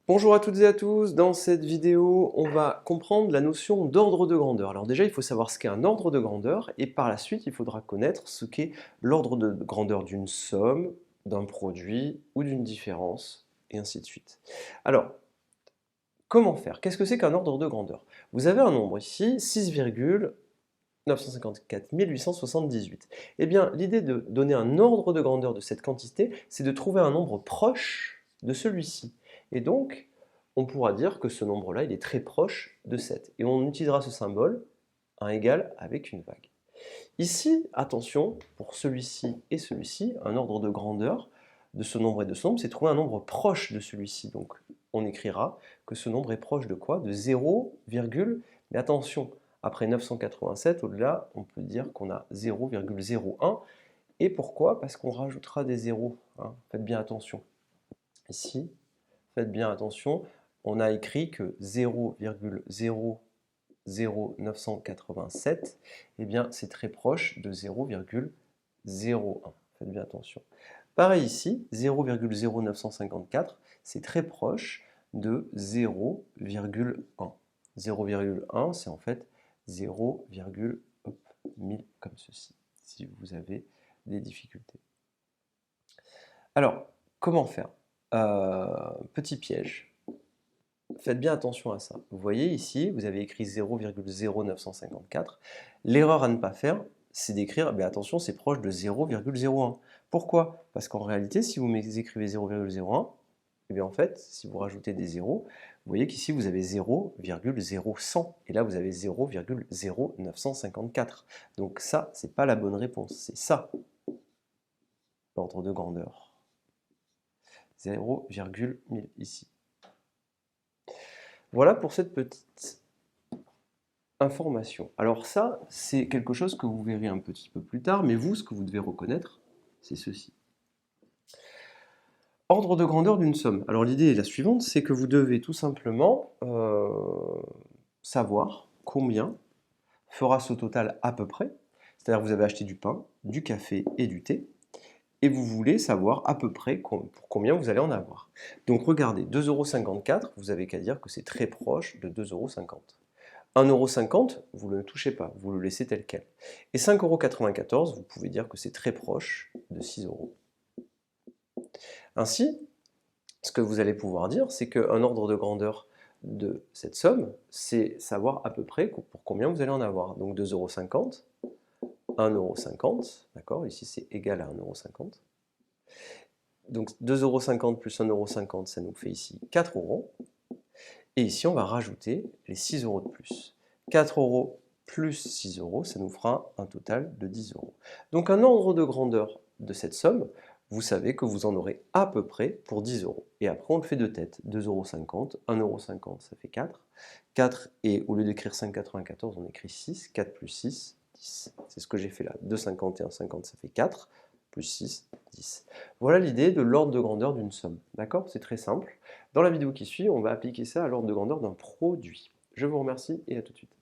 Bonjour à toutes et à tous, dans cette vidéo on va comprendre la notion d'ordre de grandeur. Alors déjà il faut savoir ce qu'est un ordre de grandeur et par la suite il faudra connaître ce qu'est l'ordre de grandeur d'une somme, d'un produit ou d'une différence et ainsi de suite. Alors comment faire? Qu'est-ce que c'est qu'un ordre de grandeur? Vous avez un nombre ici, 6,954 878. Eh bien l'idée de donner un ordre de grandeur de cette quantité, c'est de trouver un nombre proche de celui-ci. Et donc, on pourra dire que ce nombre-là, il est très proche de 7. Et on utilisera ce symbole, un égal avec une vague. Ici, attention, pour celui-ci et celui-ci, un ordre de grandeur de ce nombre et de ce nombre, c'est trouver un nombre proche de celui-ci. Donc, on écrira que ce nombre est proche de quoi? De 0, mais attention, après 987, au-delà, on peut dire qu'on a 0,01. Et pourquoi? Parce qu'on rajoutera des zéros, hein. Faites bien attention. Ici, faites bien attention, on a écrit que 0,00987, eh bien c'est très proche de 0,01. Faites bien attention. Pareil ici, 0,0954, c'est très proche de 0,1. 0,1, c'est en fait 0,1000 comme ceci, si vous avez des difficultés. Alors, comment faire? Petit piège. Faites bien attention à ça. Vous voyez ici, vous avez écrit 0,0954. L'erreur à ne pas faire, c'est d'écrire, mais attention, c'est proche de 0,01. Pourquoi? Parce qu'en réalité, si vous écrivez 0,01, eh bien en fait, si vous rajoutez des zéros, vous voyez qu'ici vous avez 0,0100 et là vous avez 0,0954. Donc ça, c'est pas la bonne réponse, c'est ça, l'ordre de grandeur. 0,1000 ici. Voilà pour cette petite information. Alors ça, c'est quelque chose que vous verrez un petit peu plus tard, mais vous, ce que vous devez reconnaître, c'est ceci. Ordre de grandeur d'une somme. Alors l'idée est la suivante, c'est que vous devez tout simplement savoir combien fera ce total à peu près. C'est-à-dire que vous avez acheté du pain, du café et du thé, et vous voulez savoir à peu près pour combien vous allez en avoir. Donc regardez, 2,54 €, vous avez qu'à dire que c'est très proche de 2,50 €. 1,50 €, vous ne le touchez pas, vous le laissez tel quel. Et 5,94 €, vous pouvez dire que c'est très proche de 6 €. Ainsi, ce que vous allez pouvoir dire, c'est qu'un ordre de grandeur de cette somme, c'est savoir à peu près pour combien vous allez en avoir. Donc 2,50 €, 1,50 €, d'accord? Ici c'est égal à 1,50 €. Donc 2,50 € plus 1,50 €, ça nous fait ici 4 €. Et ici, on va rajouter les 6 € de plus. 4 € plus 6 €, ça nous fera un total de 10 €. Donc un ordre de grandeur de cette somme, vous savez que vous en aurez à peu près pour 10 €. Et après, on le fait de tête. 2,50 €, 1,50 €, ça fait 4. 4, et au lieu d'écrire 5,94, on écrit 6. 4 plus 6, 10. C'est ce que j'ai fait là. 2,50 et 1,50, ça fait 4. Plus 6, 10. Voilà l'idée de l'ordre de grandeur d'une somme. D'accord? C'est très simple. Dans la vidéo qui suit, on va appliquer ça à l'ordre de grandeur d'un produit. Je vous remercie et à tout de suite.